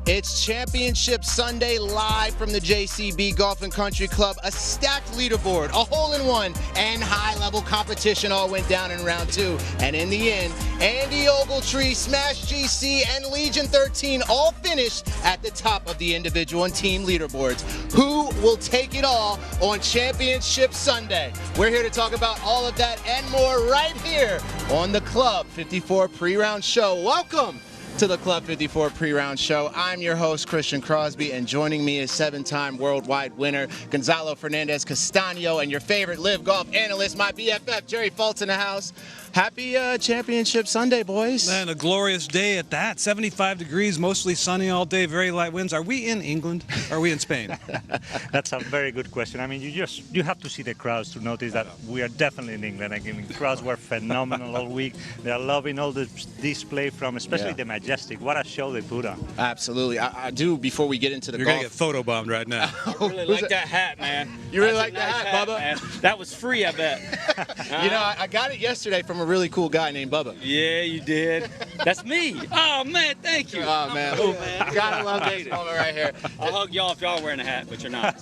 It's Championship Sunday live from the JCB Golf and Country Club. A stacked leaderboard, a hole-in-one, and high-level competition all went down in round two. And in the end, Andy Ogletree, Smash GC, and Legion 13 all finished at the top of the individual and team leaderboards. Who will take it all on Championship Sunday? We're here to talk about all of that and more right here on the Club 54 pre-round show. Welcome to the Club 54 pre-round show. I'm your host, Christian Crosby, and joining me is seven-time worldwide winner Gonzalo Fernandez Castaño and your favorite LIV golf analyst, my BFF, Jerry Fultz in the house. Happy Championship Sunday, boys. Man, a glorious day at that. 75 degrees, mostly sunny all day, very light winds. Are we in England? Or are we in Spain? That's a very good question. I mean, you have to see the crowds to notice that we are definitely in England. I mean, the crowds were phenomenal all week. They are loving all the display from, especially the Majestic. What a show they put on. Absolutely. I do, before we get into the You're golf. going to get photobombed right now. I really like that hat, man. You really like that hat, Bubba? Man. That was free, I bet. You know, I got it yesterday from a really cool guy named Bubba. Yeah, you did. That's me. Oh, man, thank you. Oh, man. Oh, man. Gotta love this moment right here. I'll hug y'all if y'all wearing a hat, but you're not.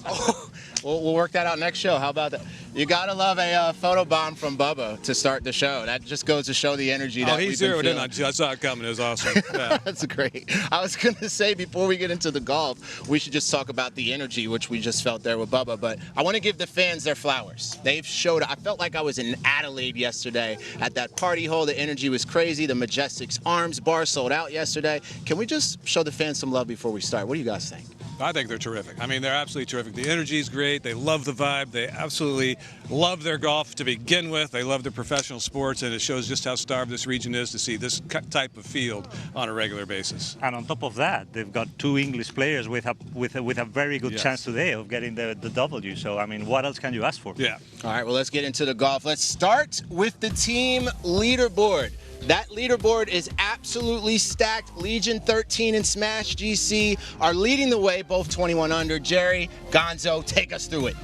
We'll work that out next show. How about that? You gotta love a photo bomb from Bubba to start the show. That just goes to show the energy that he's we've zeroed been in feeling. on. I saw it coming. It was awesome. Yeah. That's great. I was gonna say, before we get into the golf, we should just talk about the energy which we just felt there with Bubba. But I want to give the fans their flowers. They've showed. I felt like I was in Adelaide yesterday at that party hole. The energy was crazy. The Majestic's Arms bar sold out yesterday. Can we just show the fans some love before we start? What do you guys think? I think they're terrific. I mean, they're absolutely terrific. The energy is great. They love the vibe. They absolutely love their golf to begin with. They love their professional sports, and it shows just how starved this region is to see this type of field on a regular basis. And on top of that, they've got two English players with a very good chance today of getting the W. So, I mean, what else can you ask for? Yeah. All right, well, let's get into the golf. Let's start with the team leaderboard. That leaderboard is absolutely stacked. Legion 13 and Smash GC are leading the way, both 21 under. Jerry, Gonzo, take us through it.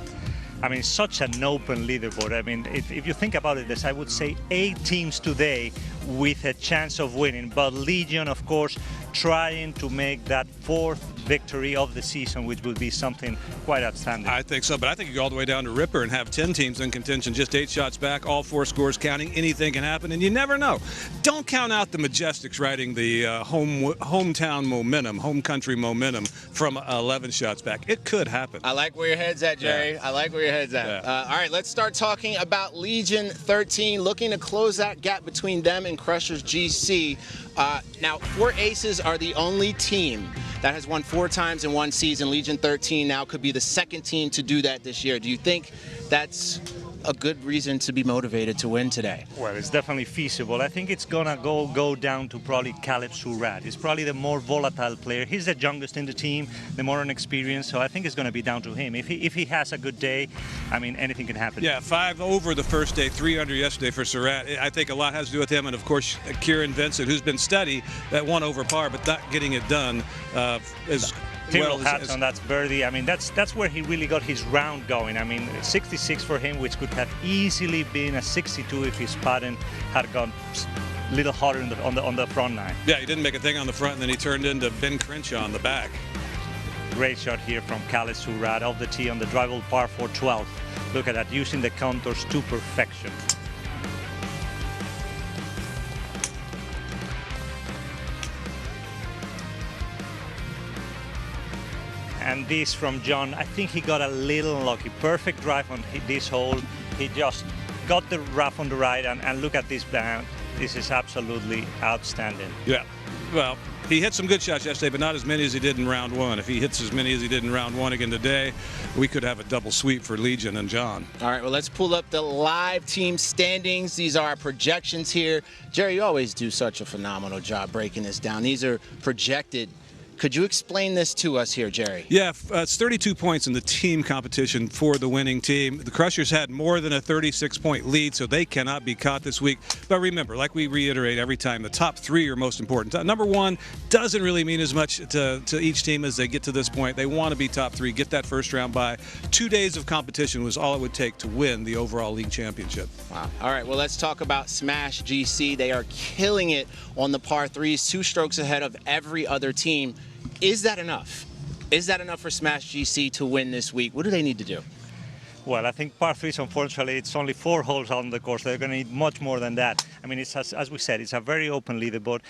I mean, such an open leaderboard. I mean, if you think about it, there's, I would say, 8 teams today with a chance of winning. But Legion, of course, trying to make that 4th victory of the season, which would be something quite outstanding. I think so, but I think you go all the way down to Ripper and have 10 teams in contention, just 8 shots back, all 4 scores counting. Anything can happen, and you never know. Don't count out the Majestics riding the hometown momentum, home country momentum from 11 shots back. It could happen. I like where your head's at, Jerry. Yeah. I like where your head's at. Yeah. All right, let's start talking about Legion 13, looking to close that gap between them and Crushers GC. Now, 4 Aces are the only team that has won 4 times in one season. Legion 13 now could be the 2nd team to do that this year. Do you think that's a good reason to be motivated to win today? Well, it's definitely feasible. I think it's gonna go down to probably Caleb Surratt. He's probably the more volatile player. He's the youngest in the team, the more inexperienced, so I think it's gonna be down to him. If he has a good day, I mean, anything can happen. Yeah, 5 over the first day, 3 under yesterday for Surratt. I think a lot has to do with him, and of course, Kieran Vincent, who's been steady at 1 over par, but not getting it done is... Tyrrell hats on that birdie. I mean, that's where he really got his round going. I mean, 66 for him, which could have easily been a 62 if his putting had gone a little harder on the front line. Yeah, he didn't make a thing on the front, and then he turned into Ben Crenshaw on the back. Great shot here from Caleb Surratt off the tee on the drivable par 4 12. Look at that, using the contours to perfection. And this from John, I think he got a little unlucky. Perfect drive on this hole. He just got the rough on the right, and look at this band. This is absolutely outstanding. Yeah, well, he hit some good shots yesterday, but not as many as he did in round 1. If he hits as many as he did in round 1 again today, we could have a double sweep for Legion and John. All right, well, let's pull up the live team standings. These are our projections here. Jerry, you always do such a phenomenal job breaking this down. These are projected. Could you explain this to us here, Jerry? Yeah, it's 32 points in the team competition for the winning team. The Crushers had more than a 36-point lead, so they cannot be caught this week. But remember, like we reiterate every time, the top 3 are most important. Number 1 doesn't really mean as much to each team as they get to this point. They want to be top 3, get that first round bye. 2 days of competition was all it would take to win the overall league championship. Wow. All right, well, let's talk about Smash GC. They are killing it on the par 3s, 2 strokes ahead of every other team. Is that enough? Is that enough for Smash GC to win this week? What do they need to do? Well, I think par 3s, unfortunately, it's only 4 holes on the course. They're going to need much more than that. I mean, it's as we said, it's a very open leaderboard.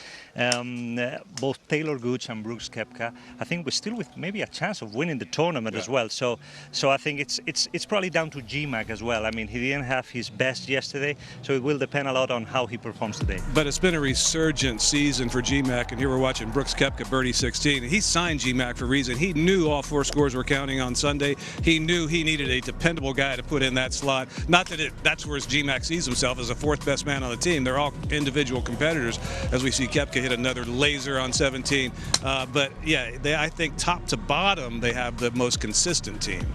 Both Taylor Gooch and Brooks Koepka, I think we're still with maybe a chance of winning the tournament as well. So I think it's probably down to GMAC as well. I mean, he didn't have his best yesterday, so it will depend a lot on how he performs today. But it's been a resurgent season for GMAC, and here we're watching Brooks Koepka birdie 16. He signed GMAC for a reason. He knew all 4 scores were counting on Sunday. He knew he needed a dependable guy to put in that slot. Not that that's where GMAC sees himself as a 4th best man on the team. They're all individual competitors, as we see Koepka hit another laser on 17. But yeah, I think top to bottom, they have the most consistent team.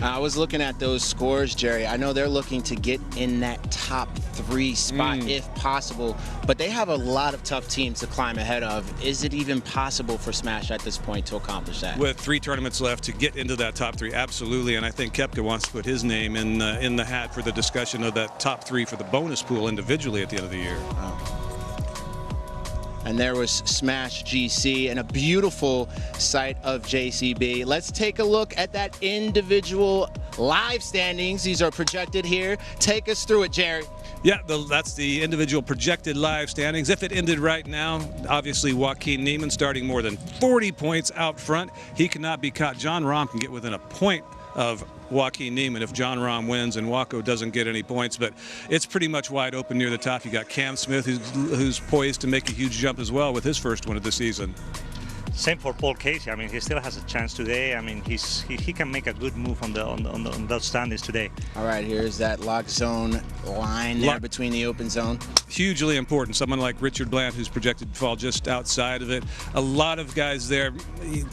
I was looking at those scores, Jerry. I know they're looking to get in that top 3 spot if possible, but they have a lot of tough teams to climb ahead of. Is it even possible for Smash at this point to accomplish that? With 3 tournaments left to get into that top 3, absolutely. And I think Koepka wants to put his name in the hat for the discussion of that top 3 for the bonus pool individually at the end of the year. Oh. And there was Smash GC and a beautiful sight of JCB. Let's take a look at that individual live standings. These are projected here. Take us through it, Jerry. Yeah, that's the individual projected live standings. If it ended right now, obviously Joaquin Niemann starting more than 40 points out front. He cannot be caught. John Rahm can get within a point of Joaquin Niemann if John Rahm wins and Waco doesn't get any points, but it's pretty much wide open near the top. You got Cam Smith, who's poised to make a huge jump as well with his first win of the season. Same for Paul Casey. I mean, he still has a chance today. I mean, he can make a good move on those standings today. All right, here's that lock zone line there between the open zone. Hugely important. Someone like Richard Bland, who's projected to fall just outside of it. A lot of guys there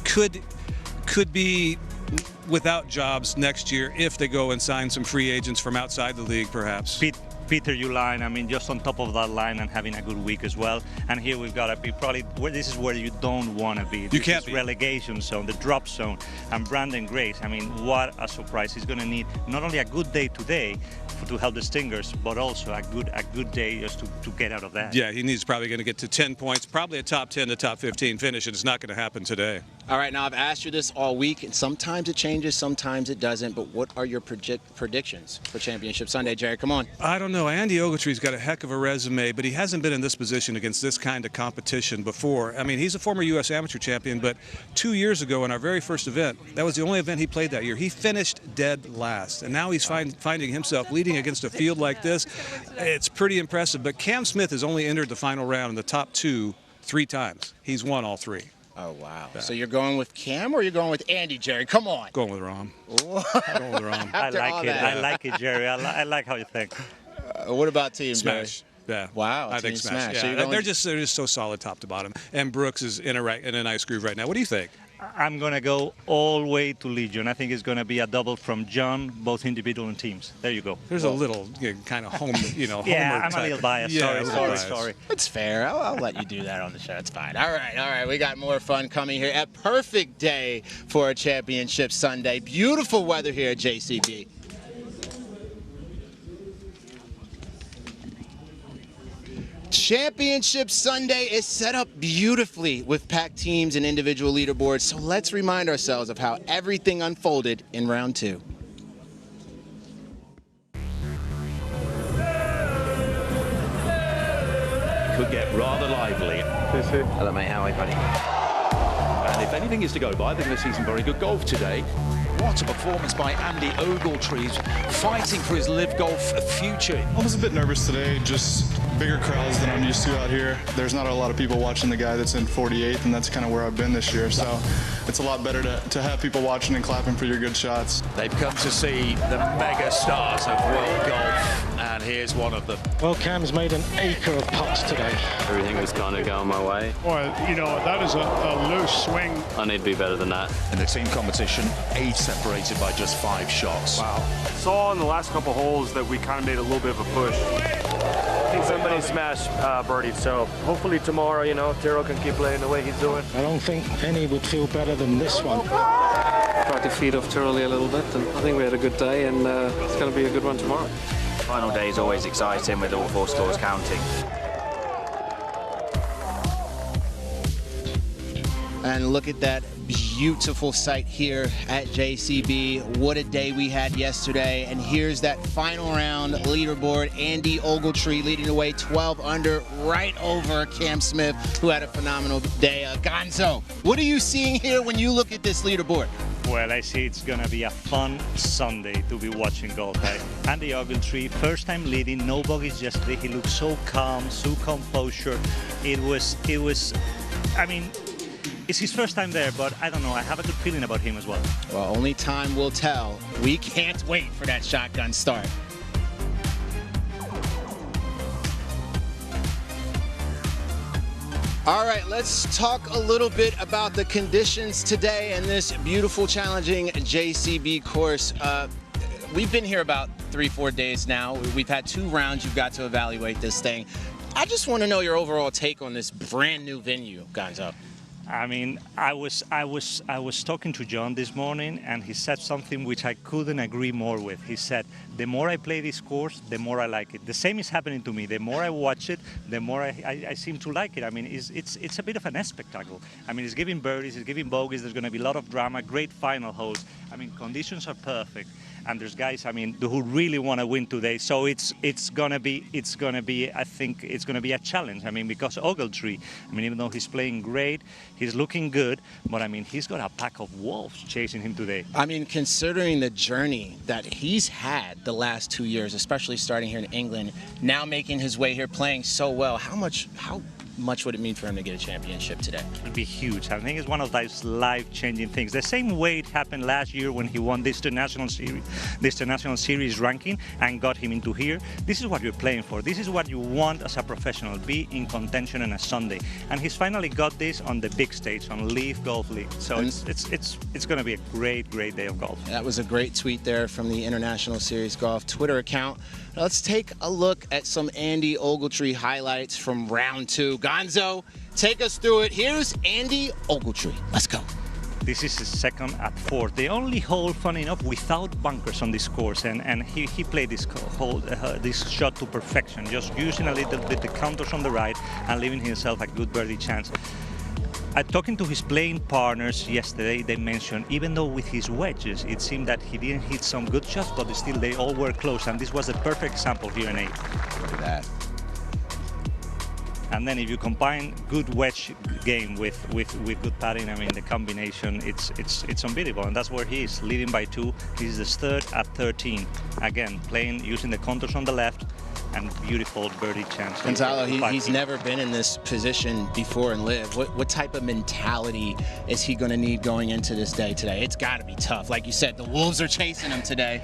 could be without jobs next year if they go and sign some free agents from outside the league, perhaps. Peter Uline, I mean, just on top of that line and having a good week as well. And here we've got to be probably this is where you don't want to be. You can't be. Relegation zone, the drop zone. And Brandon Grace, I mean, what a surprise. He's going to need not only a good day today to help the Stingers, but also a good day just to get out of that. Yeah, he's probably going to get to 10 points, probably a top 10 to top 15 finish, and it's not going to happen today. All right, now I've asked you this all week, and sometimes it changes, sometimes it doesn't, but what are your predictions for Championship Sunday, Jerry? Come on. I don't know. Andy Ogletree's got a heck of a resume, but he hasn't been in this position against this kind of competition before. I mean, he's a former U.S. amateur champion, but 2 years ago in our very first event, that was the only event he played that year. He finished dead last, and now he's finding himself leading against a field like this. It's pretty impressive, but Cam Smith has only entered the final round in the top 2 3 times. He's won all 3. Oh, wow. Yeah. So you're going with Cam or you're going with Andy, Jerry? Come on. Going with Rahm. Going with Rahm. I like it. I like it, Jerry. I like how you think. What about team, Smash? Jerry? Yeah. Wow. I think Smash. So Yeah. They're just so solid top to bottom. And Brooks is in a nice groove right now. What do you think? I'm going to go all the way to Legion. I think it's going to be a double from John, both individual and teams. There you go. There's a little kind of home, yeah, homer I'm type. a little biased. Yeah, sorry. It's fair. I'll let you do that on the show. It's fine. All right. We got more fun coming here. A perfect day for a Championship Sunday. Beautiful weather here at JCB. Championship Sunday is set up beautifully with packed teams and individual leaderboards, so let's remind ourselves of how everything unfolded in round 2. Could get rather lively. Hello mate, how are you, buddy? And if anything is to go by, they're going to see some very good golf today. What a performance by Andy Ogletree, fighting for his LIV Golf future. I was a bit nervous today, just bigger crowds than I'm used to out here. There's not a lot of people watching the guy that's in 48th, and that's kind of where I've been this year. So it's a lot better to have people watching and clapping for your good shots. They've come to see the mega stars of world golf, and here's one of them. Well, Cam's made an acre of putts today. Everything was kind of going my way. Well, that is a loose swing. I need to be better than that. In the team competition, 8 separated by just 5 shots. Wow. Saw in the last couple holes that we kind of made a little bit of a push. I think somebody smashed birdie, so hopefully tomorrow, Tyrrell can keep playing the way he's doing. I don't think any would feel better than this one. Tried to feed off Tyrrell a little bit, and I think we had a good day, and it's going to be a good one tomorrow. Final day is always exciting with all 4 scores counting. And look at that beautiful sight here at JCB. What a day we had yesterday. And here's that final round leaderboard. Andy Ogletree leading the way 12 under, right over Cam Smith, who had a phenomenal day. Gonzo, what are you seeing here when you look at this leaderboard? Well, I see it's going to be a fun Sunday to be watching golf. Andy Ogletree, first time leading, no bogeys yesterday. He looked so calm, so composure. It was, I mean, it's his first time there, but I don't know. I have a good feeling about him as well. Well, only time will tell. We can't wait for that shotgun start. All right, let's talk a little bit about the conditions today and this beautiful, challenging JCB course. We've been here about 3-4 days now. We've had 2 rounds. You've got to evaluate this thing. I just want to know your overall take on this brand new venue, Gonzo. I mean, I was talking to John this morning, and he said something which I couldn't agree more with. He said, the more I play this course, the more I like it. The same is happening to me. The more I watch it, the more I seem to like it. I mean, it's a bit of a spectacle. I mean, it's giving birdies, it's giving bogeys. There's going to be a lot of drama, great final holes. I mean, conditions are perfect. And there's guys, I mean, who really want to win today. So it's gonna be, I think it's gonna be a challenge. I mean, because Ogletree, I mean, even though he's playing great, he's looking good, but I mean, he's got a pack of wolves chasing him today. I mean, considering the journey that he's had the last 2 years, especially starting here in England, now making his way here, playing so well, how much would it mean for him to get a championship today? It would be huge. I think it's one of those life-changing things. The same way it happened last year when he won this International Series ranking and got him into here. This is what you're playing for. This is what you want as a professional, be in contention on a Sunday. And he's finally got this on the big stage, on LIV Golf League. So it's going to be a great day of golf. That was a great tweet there from the International Series Golf Twitter account. Now let's take a look at some Andy Ogletree highlights from round 2. Gonzo, take us through it. Here's Andy Ogletree. Let's go. This is his second at 4. The only hole, funny enough, without bunkers on this course, and he played this hole, this shot to perfection, just using a little bit the counters on the right and leaving himself a good birdie chance. Talking to his playing partners yesterday, they mentioned even though with his wedges, it seemed that he didn't hit some good shots, but still they all were close, and this was a perfect example here in 8. Look at that. And then if you combine good wedge game with good putting, I mean, the combination, it's unbeatable. And that's where he is, leading by 2. He's the third at 13. Again, playing, using the contours on the left, and beautiful birdie chance. Gonzalo, he's never been in this position before in LIV. What type of mentality is he going to need going into this day today? It's got to be tough. Like you said, the wolves are chasing him today.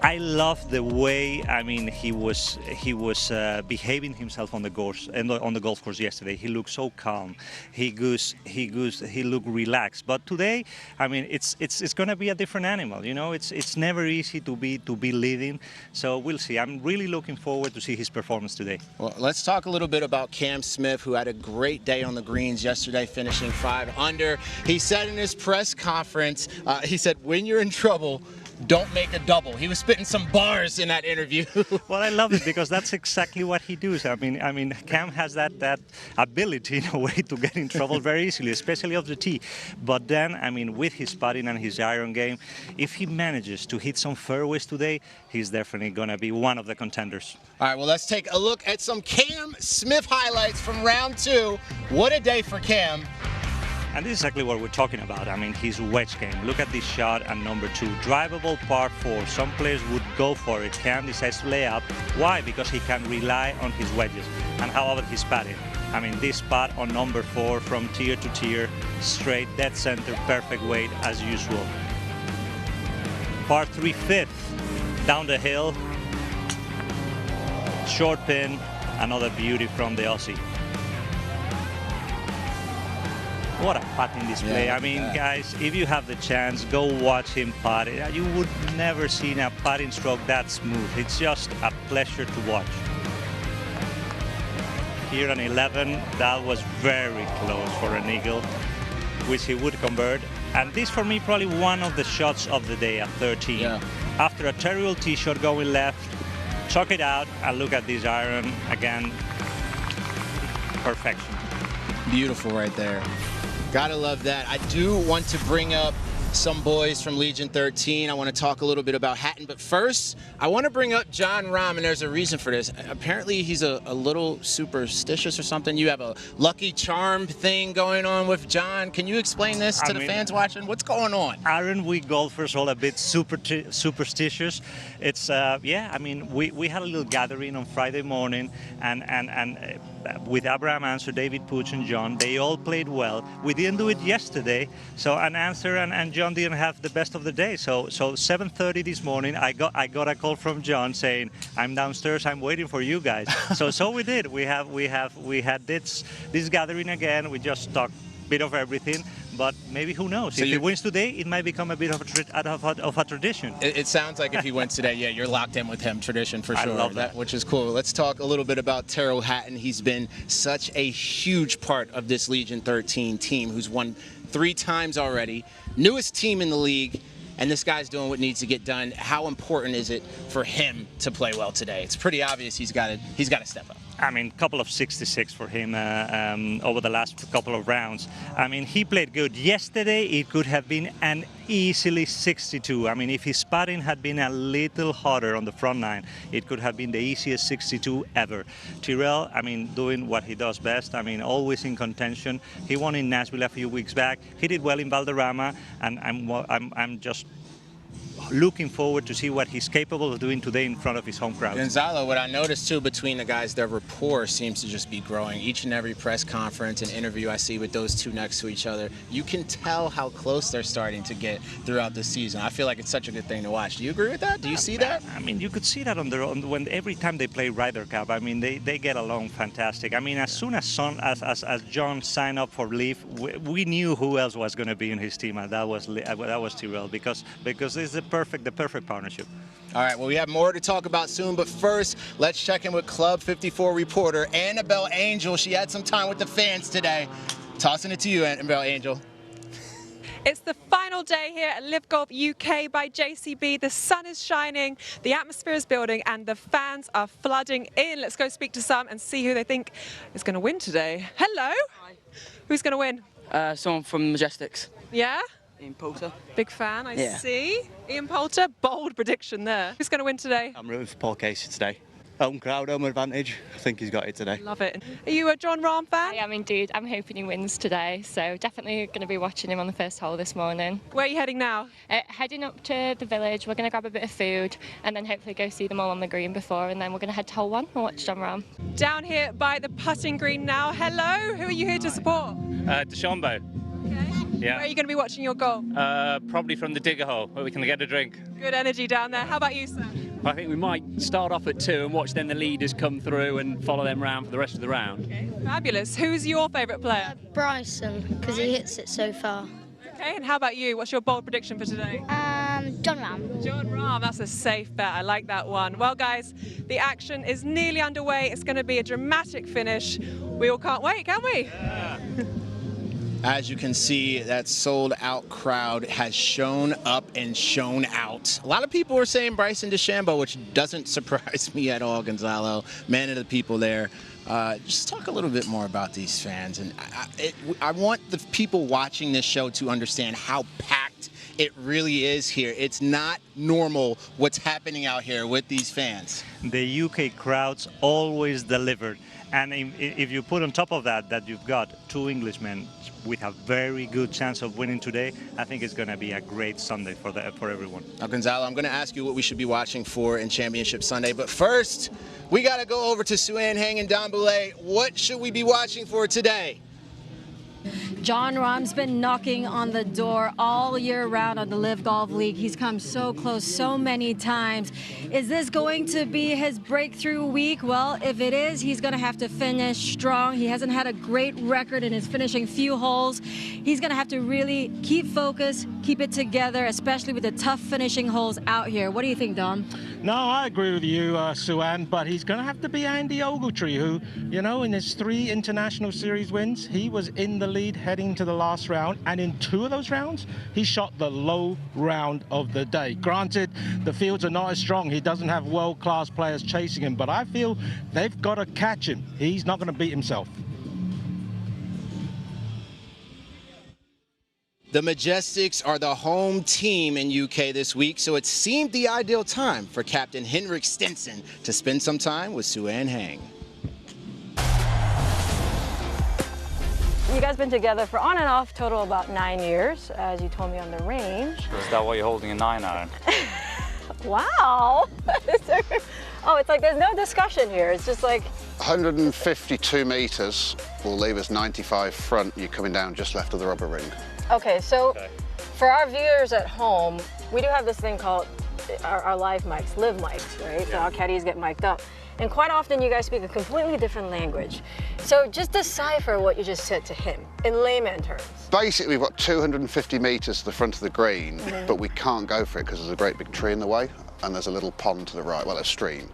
I love the way, I mean, he was behaving himself on the course, on the golf course yesterday. He looked so calm. He looked relaxed. But today, I mean, it's going to be a different animal. You know, it's never easy to be leading. So we'll see. I'm really looking forward to see his performance today. Well, let's talk a little bit about Cam Smith, who had a great day on the greens yesterday, finishing 5 under. He said in his press conference, he said, when you're in trouble, don't make a double. He was spitting some bars in that interview. Well, I love it because that's exactly what he does. I mean, Cam has that ability in a way to get in trouble very easily, especially off the tee. But then, I mean, with his putting and his iron game, if he manages to hit some fairways today, he's definitely going to be one of the contenders. All right, well, let's take a look at some Cam Smith highlights from round 2. What a day for Cam. And this is exactly what we're talking about. I mean, his wedge game. Look at this shot at number 2. Drivable par 4. Some players would go for it. Cam decides to lay up. Why? Because he can rely on his wedges. And how about his putting? I mean, this putt on number 4 from tier to tier, straight, dead center, perfect weight as usual. Par 3 5th, down the hill. Short pin, another beauty from the Aussie. What a putting display. Yeah, I mean, guys, if you have the chance, go watch him putt. You would never see a putting stroke that smooth. It's just a pleasure to watch. Here on 11, that was very close for an eagle, which he would convert. And this, for me, probably one of the shots of the day at 13. Yeah. After a terrible tee shot going left, chuck it out, and look at this iron again. Perfection. Beautiful right there. Gotta love that. I do want to bring up some boys from Legion 13. I want to talk a little bit about Hatton, but first I want to bring up John Rahm, and there's a reason for this. Apparently he's a little superstitious or something. You have a lucky charm thing going on with John. Can you explain this to the fans watching? What's going on? Aren't we golfers all a bit superstitious? It's yeah, I mean, we had a little gathering on Friday morning, and with Abraham Answer, David Pooch, and John, they all played well. We didn't do it yesterday, so Answer and John didn't have the best of the day. So 7:30 this morning, I got a call from John saying, "I'm downstairs, I'm waiting for you guys." so we did. We had this gathering again. We just talked a bit of everything. But maybe, who knows? So if he wins today, it might become a bit of a tradition. It sounds like if he wins today, yeah, you're locked in with him. Tradition for sure. I love that. Which is cool. Let's talk a little bit about Tyrrell Hatton. He's been such a huge part of this Legion 13 team, who's won 3 times already. Newest team in the league. And this guy's doing what needs to get done. How important is it for him to play well today? It's pretty obvious he's got to step up. I mean, couple of 66 for him over the last couple of rounds. I mean, he played good. Yesterday, it could have been an easily 62. I mean, if his putting had been a little hotter on the front nine, it could have been the easiest 62 ever. Tyrrell, I mean, doing what he does best. I mean, always in contention. He won in Nashville a few weeks back. He did well in Valderrama, and I'm just looking forward to see what he's capable of doing today in front of his home crowd. Gonzalo, what I noticed too between the guys, their rapport seems to just be growing. Each and every press conference and interview I see with those two next to each other, you can tell how close they're starting to get throughout the season. I feel like it's such a good thing to watch. Do you agree with that? Do you see that? I mean, you could see that when every time they play Ryder Cup. I mean, they get along fantastic. I mean, as soon as John signed up for LIV, we knew who else was going to be in his team, and that was Tyrrell, because it's the perfect partnership. All right, well, we have more to talk about soon, but first, let's check in with Club 54 reporter Annabelle Angel. She had some time with the fans today. Tossing it to you, Annabelle Angel. It's the final day here at LIV Golf UK by JCB. The sun is shining, the atmosphere is building, and the fans are flooding in. Let's go speak to some and see who they think is going to win today. Hello. Hi. Who's going to win? Someone from Majestics. Yeah? Ian Poulter. Big fan, I see. Ian Poulter, bold prediction there. Who's going to win today? I'm rooting for Paul Casey today. Home crowd, home advantage. I think he's got it today. Love it. Are you a John Rahm fan? I am indeed. I'm hoping he wins today, so definitely going to be watching him on the first hole this morning. Where are you heading now? Heading up to the village. We're going to grab a bit of food and then hopefully go see them all on the green before, and then we're going to head to hole 1 and watch John Rahm. Down here by the putting green now. Hello, who are you here to support? DeChambeau. Okay. Yeah. Where are you going to be watching your goal? Probably from the digger hole, where we can get a drink. Good energy down there. How about you, sir? I think we might start off at 2 and watch then the leaders come through and follow them round for the rest of the round. Okay, fabulous. Who's your favourite player? Bryson, because he hits it so far. Okay, and how about you? What's your bold prediction for today? John Rahm. John Rahm, that's a safe bet. I like that one. Well, guys, the action is nearly underway. It's going to be a dramatic finish. We all can't wait, can we? Yeah. As you can see, that sold-out crowd has shown up and shown out. A lot of people are saying Bryson DeChambeau, which doesn't surprise me at all, Gonzalo. Man of the people there. Just talk a little bit more about these fans. And I want the people watching this show to understand how packed it really is here. It's not normal what's happening out here with these fans. The UK crowds always delivered. And if you put on top of that you've got 2 Englishmen with a very good chance of winning today, I think it's going to be a great Sunday for everyone. Now, Gonzalo, I'm going to ask you what we should be watching for in Championship Sunday. But first, we got to go over to Suan Hang and Don Boulay. What should we be watching for today? John Rahm's been knocking on the door all year round on the LIV Golf League. He's come so close so many times. Is this going to be his breakthrough week? Well, if it is, he's going to have to finish strong. He hasn't had a great record in his finishing few holes. He's going to have to really keep focus, keep it together, especially with the tough finishing holes out here. What do you think, Dom? No, I agree with you, Suan, but he's going to have to be Andy Ogletree, who, you know, in his 3 International Series wins, he was in the lead heading to the last round, and in 2 of those rounds, he shot the low round of the day. Granted, the fields are not as strong. He doesn't have world-class players chasing him, but I feel they've got to catch him. He's not going to beat himself. The Majestics are the home team in UK this week, so it seemed the ideal time for Captain Henrik Stenson to spend some time with Sue-Ann Hang. You guys been together for on and off total about 9 years, as you told me on the range. Is that why you're holding a 9-iron? Wow! Oh, it's like there's no discussion here. It's just like 152 metres will leave us 95 front. You're coming down just left of the rubber ring. okay. So for our viewers at home, we do have this thing called our live mics, LIV mics, right? So our caddies get mic'd up. And quite often you guys speak a completely different language. So just decipher what you just said to him in layman terms. Basically, we've got 250 metres to the front of the green, but we can't go for it because there's a great big tree in the way and there's a little pond to the right, well, a stream.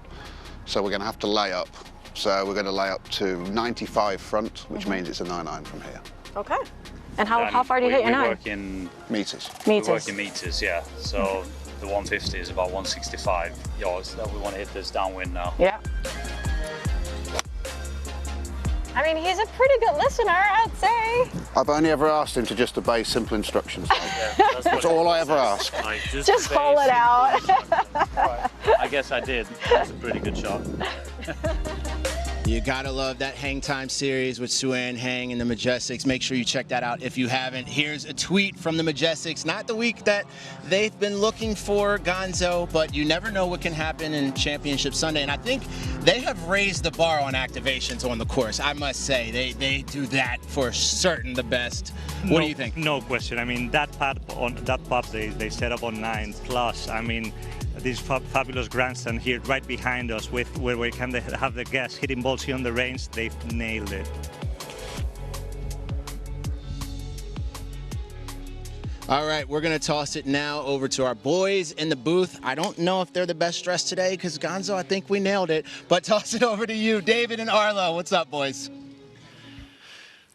So we're going to have to lay up. So we're going to lay up to 95 front, which means it's a 9-iron from here. Okay. And how far do you hit your 9? We work in meters. We work in meters, yeah. So the 150 is about 165 yards that we want to hit this downwind now. Yeah. I mean, he's a pretty good listener, I'd say. I've only ever asked him to just obey simple instructions. That's all I ever ask. Like, just haul it out. Right. I guess I did. That's a pretty good shot. You gotta love that Hang Time series with Sue-Ann Hang and the Majestics. Make sure you check that out if you haven't. Here's a tweet from the Majestics. Not the week that they've been looking for Gonzo, but you never know what can happen in Championship Sunday. And I think they have raised the bar on activations on the course. I must say, they do that for certain the best. What do you think? No question. I mean, that putt they set up on 9 plus. I mean, this fabulous grandstand here right behind us with where we can have the guests hitting balls here on the range. They've nailed it. All right, we're going to toss it now over to our boys in the booth. I don't know if they're the best dressed today because, Gonzo, I think we nailed it. But toss it over to you, David and Arlo. What's up, boys?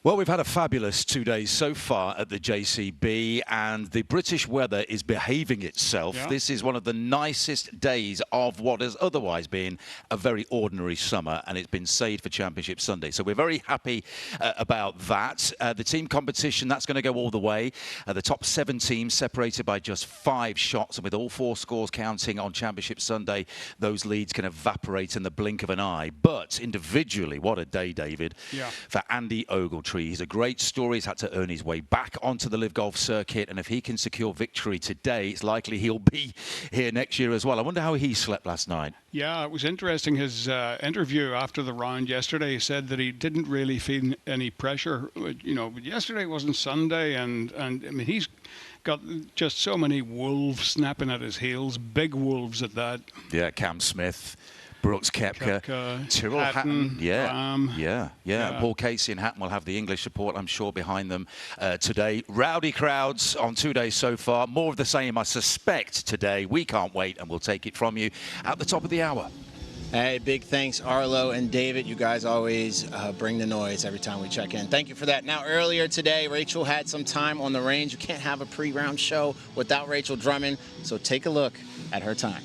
Well, we've had a fabulous 2 days so far at the JCB, and the British weather is behaving itself. Yeah. This is one of the nicest days of what has otherwise been a very ordinary summer, and it's been saved for Championship Sunday. So we're very happy about that. The team competition, that's going to go all the way. The top 7 teams separated by just 5 shots, and with all 4 scores counting on Championship Sunday, those leads can evaporate in the blink of an eye. But individually, what a day, David, for Andy Ogletree. He's a great story. He's had to earn his way back onto the LIV Golf circuit, and if he can secure victory today, it's likely he'll be here next year as well. I wonder how he slept last night. Yeah, it was interesting. His interview after the round yesterday, he said that he didn't really feel any pressure. You know, yesterday wasn't Sunday, and I mean, he's got just so many wolves snapping at his heels, big wolves at that. Yeah, Cam Smith, Brooks Koepka, Tyrrell Hatton, yeah. Paul Casey and Hatton will have the English support, I'm sure, behind them today. Rowdy crowds on 2 days so far. More of the same, I suspect, today. We can't wait, and we'll take it from you at the top of the hour. Hey, big thanks, Arlo and David. You guys always bring the noise every time we check in. Thank you for that. Now, earlier today, Rachel had some time on the range. You can't have a pre-round show without Rachel Drummond, so take a look at her time.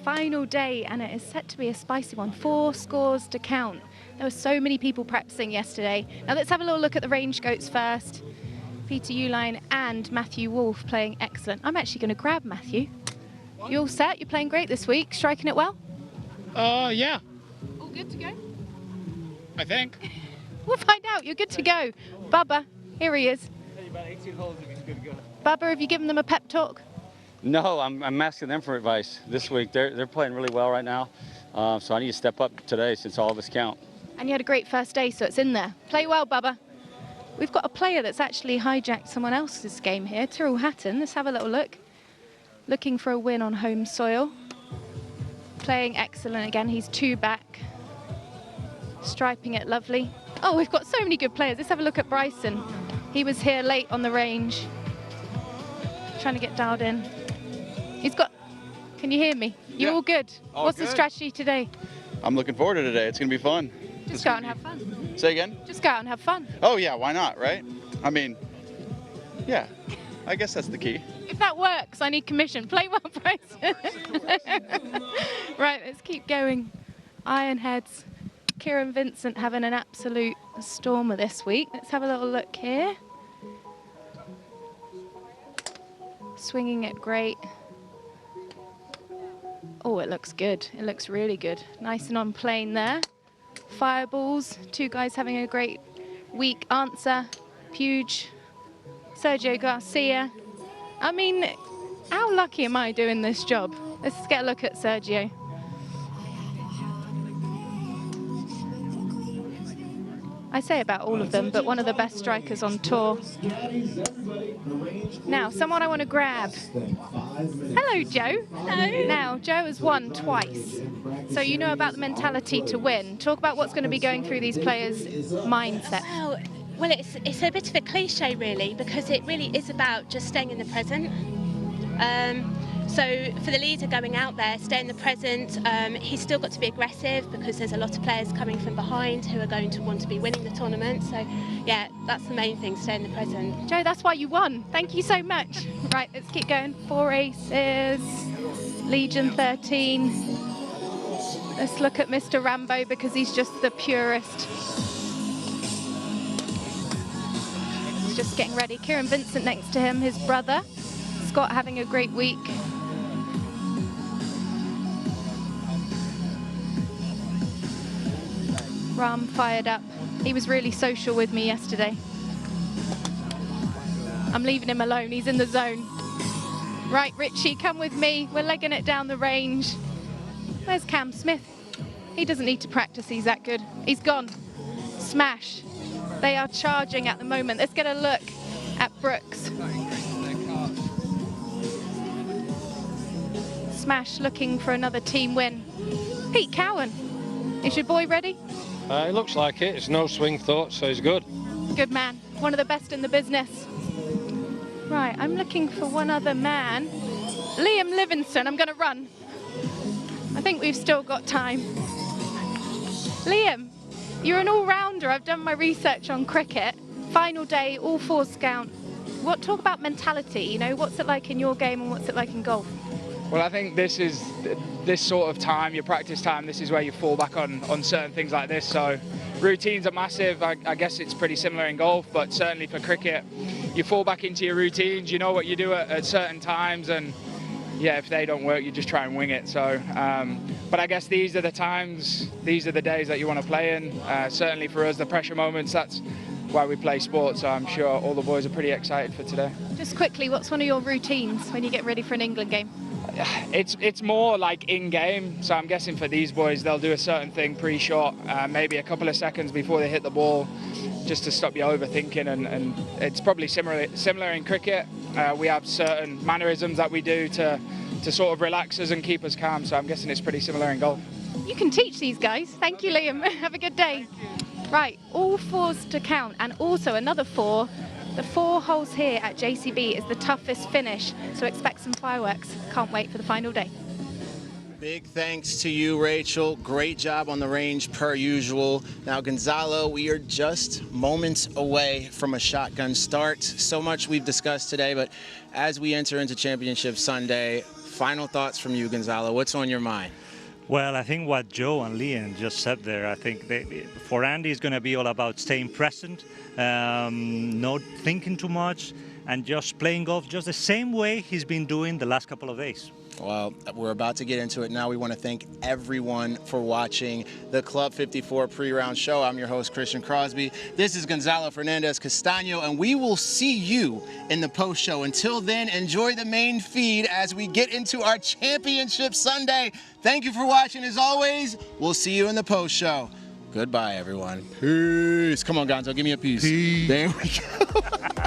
Final day, and it is set to be a spicy one. 4 scores to count. There were so many people practicing yesterday. Now let's have a little look at the range goats first. Peter Uline and Matthew Wolf playing excellent. I'm actually going to grab Matthew. You all set? You're playing great this week. Striking it well? Yeah. All good to go? I think. We'll find out. You're good to go. Bubba, here he is. About 18 holes if he's good to go. Bubba, have you given them a pep talk? No, I'm asking them for advice this week. They're playing really well right now, so I need to step up today since all of us count. And you had a great first day, so it's in there. Play well, Bubba. We've got a player that's actually hijacked someone else's game here, Tyrrell Hatton. Let's have a little look. Looking for a win on home soil. Playing excellent again. He's 2 back. Striping it lovely. Oh, we've got so many good players. Let's have a look at Bryson. He was here late on the range. Trying to get dialed in. He's got, can you hear me? You all good? What's the strategy today? I'm looking forward to today. It's going to be fun. Just go out and have fun. Say again? Just go out and have fun. Oh, yeah, why not, right? I mean, yeah, I guess that's the key. If that works, I need commission. Play well, Bryson. Right, let's keep going. Ironheads. Kieran Vincent having an absolute stormer this week. Let's have a little look here. Swinging it great. Oh, it looks good. It looks really good. Nice and on plane there. Fireballs, 2 guys having a great week. Answer, Puge, Sergio Garcia. I mean, how lucky am I doing this job? Let's get a look at Sergio. I say about all of them, but one of the best strikers on tour. Now, someone I want to grab. Hello, Joe. Hello. Now, Joe has won twice, so you know about the mentality to win. Talk about what's going to be going through these players' mindset. Well, it's a bit of a cliche, really, because it really is about just staying in the present. So for the leader going out there, stay in the present, he's still got to be aggressive because there's a lot of players coming from behind who are going to want to be winning the tournament. So yeah, that's the main thing, stay in the present. Joe, that's why you won. Thank you so much. Right, let's keep going. 4 aces, Legion 13. Let's look at Mr. Rambo because he's just the purest. He's just getting ready. Kieran Vincent next to him, his brother. Scott having a great week. Ram fired up. He was really social with me yesterday. I'm leaving him alone, he's in the zone. Right, Richie, come with me. We're legging it down the range. Where's Cam Smith? He doesn't need to practice, he's that good. He's gone. Smash. They are charging at the moment. Let's get a look at Brooks. Smash looking for another team win. Pete Cowan, is your boy ready? It looks like it. It's no swing thought, so he's good. Good man. One of the best in the business. Right, I'm looking for one other man. Liam Livingston, I'm going to run. I think we've still got time. Liam, you're an all-rounder. I've done my research on cricket. Final day, all 4s count. Talk about mentality, you know, what's it like in your game and what's it like in golf? Well, I think this sort of time, your practice time, this is where you fall back on certain things like this. So routines are massive. I guess it's pretty similar in golf, but certainly for cricket, you fall back into your routines. You know what you do at certain times, and yeah, if they don't work, you just try and wing it. So, but I guess these are the times, these are the days that you want to play in. Certainly for us, the pressure moments, that's why we play sport. So I'm sure all the boys are pretty excited for today. Just quickly, what's one of your routines when you get ready for an England game? It's more like in-game, so I'm guessing for these boys they'll do a certain thing pre-shot, maybe a couple of seconds before they hit the ball, just to stop you overthinking, and it's probably similar in cricket. We have certain mannerisms that we do to sort of relax us and keep us calm, so I'm guessing it's pretty similar in golf. You can teach these guys. Thank you, Liam. Have a good day. Right, all 4s to count, and also another 4. The 4 holes here at JCB is the toughest finish, so expect some fireworks. Can't wait for the final day. Big thanks to you, Rachel. Great job on the range per usual. Now, Gonzalo, we are just moments away from a shotgun start. So much we've discussed today, but as we enter into Championship Sunday, final thoughts from you, Gonzalo. What's on your mind? Well, I think what Joe and Liam just said there, I think for Andy it's going to be all about staying present, not thinking too much, and just playing golf just the same way he's been doing the last couple of days. Well, we're about to get into it now. We want to thank everyone for watching the Club 54 pre-round show. I'm your host, Christian Crosby. This is Gonzalo Fernandez Castaño, and we will see you in the post show. Until then, enjoy the main feed as we get into our Championship Sunday. Thank you for watching. As always, we'll see you in the post show. Goodbye, everyone. Peace. Come on, Gonzo, give me a piece. Peace. There we go.